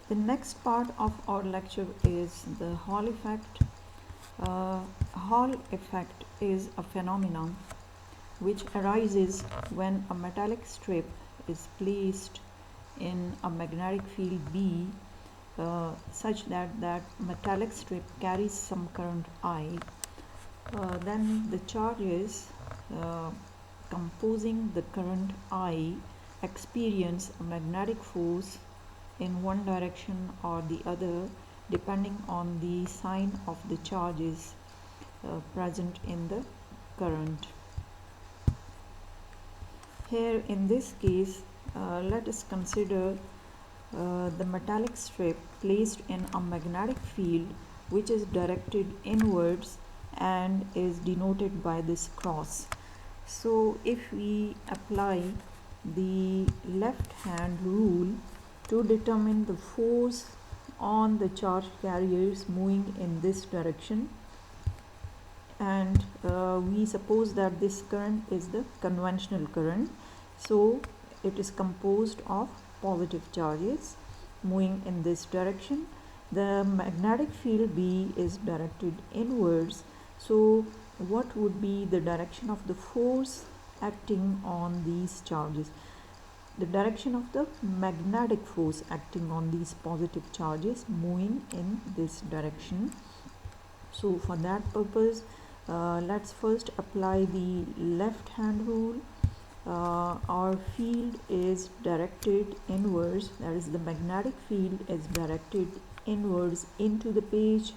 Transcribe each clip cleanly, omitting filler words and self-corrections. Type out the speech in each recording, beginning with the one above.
The next part of our lecture is the Hall effect. Hall effect is a phenomenon which arises when a metallic strip is placed in a magnetic field B such that that metallic strip carries some current I. Then the charges composing the current I experience a magnetic force in one direction or the other depending on the sign of the charges present in the current. Here in this case, let us consider the metallic strip placed in a magnetic field which is directed inwards and is denoted by this cross. So if we apply the left hand rule to determine the force on the charge carriers moving in this direction, and we suppose that this current is the conventional current, so it is composed of positive charges moving in this direction. The magnetic field B is directed inwards, so what would be the direction of the force acting on these charges? The direction of the magnetic force acting on these positive charges moving in this direction. So for that purpose, let's first apply the left hand rule. Our field is directed inwards, that is the magnetic field is directed inwards into the page.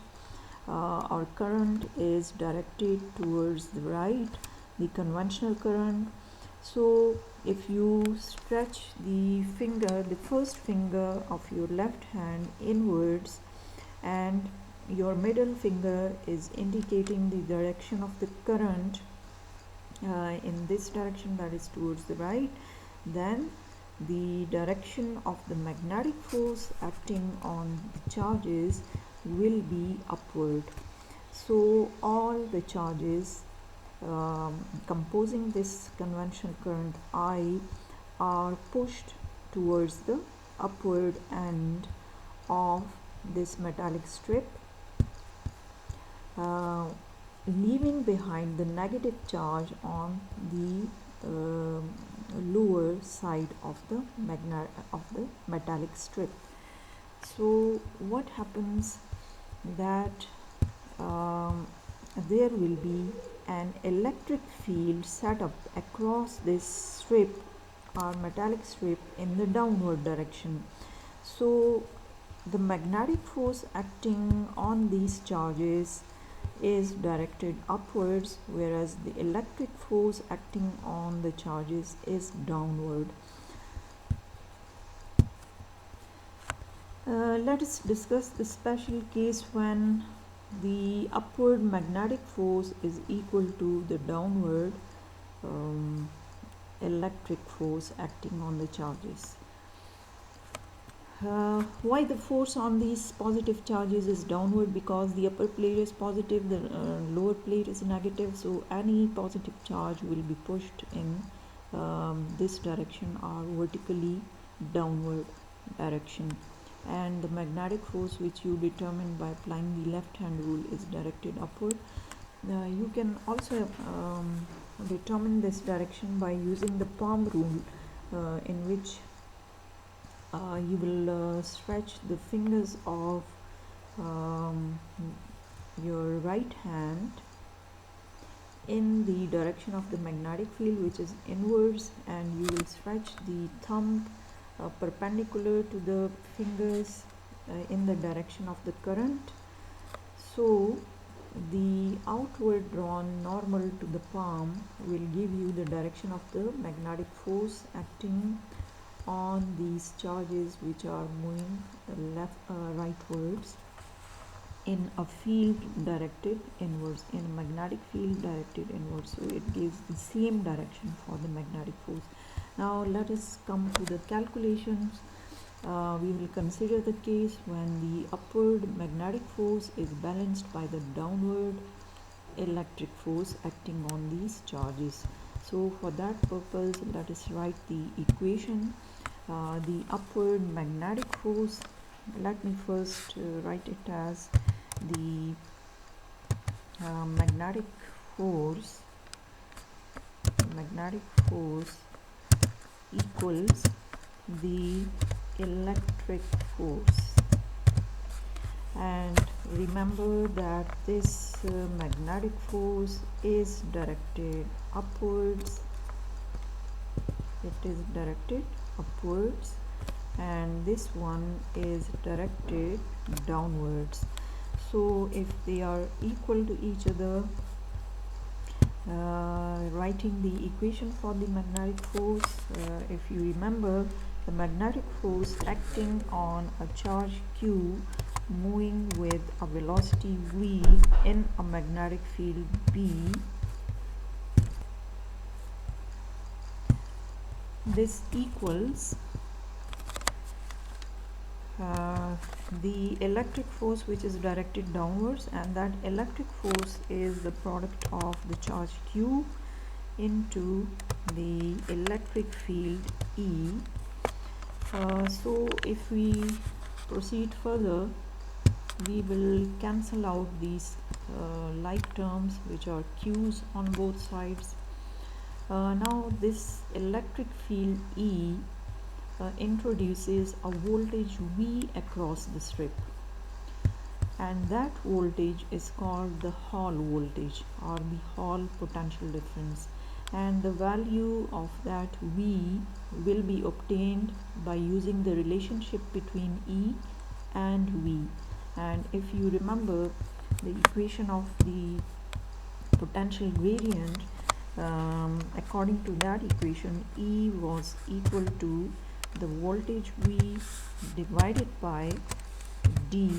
Our current is directed towards the right, the conventional current. So if you stretch the finger, the first finger of your left hand inwards, and your middle finger is indicating the direction of the current in this direction, that is towards the right, then the direction of the magnetic force acting on the charges will be upward. So all the charges composing this conventional current I are pushed towards the upward end of this metallic strip, leaving behind the negative charge on the lower side of the metallic strip. So what happens that there will be an electric field set up across this strip or metallic strip in the downward direction. So the magnetic force acting on these charges is directed upwards, whereas the electric force acting on the charges is downward. Let us discuss the special case when the upward magnetic force is equal to the downward electric force acting on the charges. Why the force on these positive charges is downward? Because the upper plate is positive, the lower plate is negative, so any positive charge will be pushed in this direction or vertically downward direction, and the magnetic force which you determine by applying the left hand rule is directed upward. You can also determine this direction by using the palm rule, in which you will stretch the fingers of your right hand in the direction of the magnetic field, which is inwards, and you will stretch the thumb perpendicular to the fingers in the direction of the current. So the outward drawn normal to the palm will give you the direction of the magnetic force acting on these charges which are moving rightwards in a field directed inwards, in a magnetic field directed inwards. So it gives the same direction for the magnetic force. Now let us come to the calculations. We will consider the case when the upward magnetic force is balanced by the downward electric force acting on these charges. So for that purpose, let us write the equation. The upward magnetic force let me first write it as the magnetic force equals the electric force. And remember that this magnetic force is directed upwards. It is directed upwards, and this one is directed downwards. So if they are equal to each other, writing the equation for the magnetic force, if you remember, the magnetic force acting on a charge Q moving with a velocity v in a magnetic field B, this equals the electric force which is directed downwards, and that electric force is the product of the charge Q into the electric field E. So if we proceed further, we will cancel out these like terms which are Q's on both sides. Now this electric field E introduces a voltage V across the strip, and that voltage is called the Hall voltage or the Hall potential difference, and the value of that V will be obtained by using the relationship between E and V. And if you remember the equation of the potential gradient, according to that equation, E was equal to the voltage V divided by D,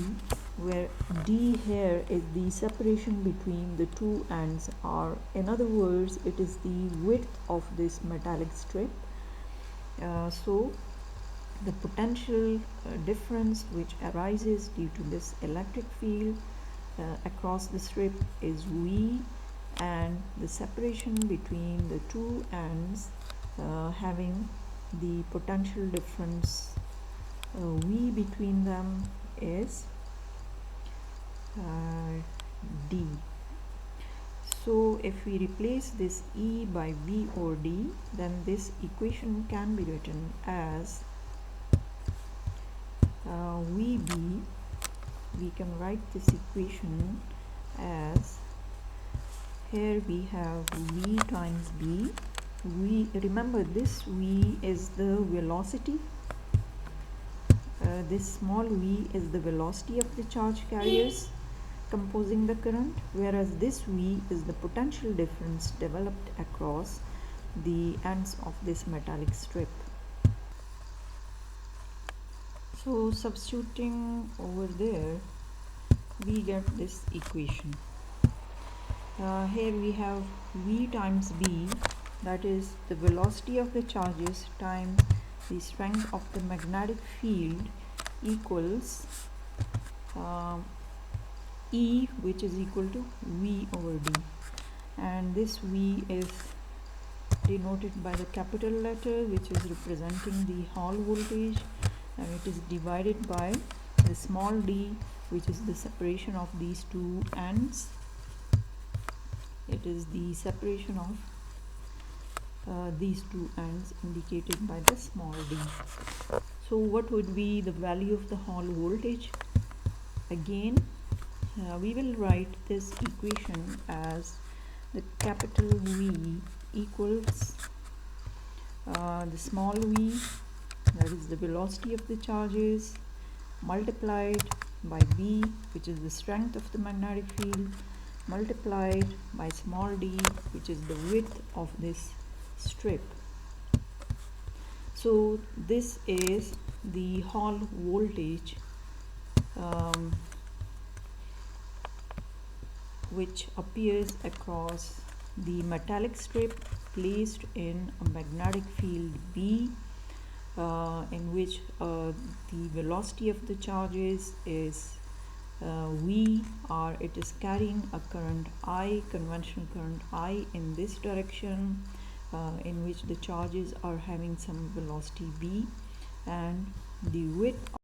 where D here is the separation between the two ends, or in other words, it is the width of this metallic strip. So the potential difference which arises due to this electric field across the strip is V, and the separation between the two ends having the potential difference V between them is D. So if we replace this E by V or D, then this equation can be written as VB. We can write this equation as, here we have V times B. Remember, this V is the velocity. This small v is the velocity of the charge carriers composing the current, whereas this V is the potential difference developed across the ends of this metallic strip. So substituting over there, we get this equation. Here we have V times B, that is the velocity of the charges times the strength of the magnetic field, equals E, which is equal to V over D, and this V is denoted by the capital letter, which is representing the Hall voltage, and it is divided by the small d, which is the separation of these two ends. It is the separation of these two ends indicated by the small d. So what would be the value of the Hall voltage? Again, we will write this equation as the capital V equals the small v, that is the velocity of the charges, multiplied by B, which is the strength of the magnetic field, multiplied by small d, which is the width of this strip. So this is the Hall voltage which appears across the metallic strip placed in a magnetic field B, in which the velocity of the charges is V, or it is carrying a current I, conventional current I in this direction, in which the charges are having some velocity V, and the width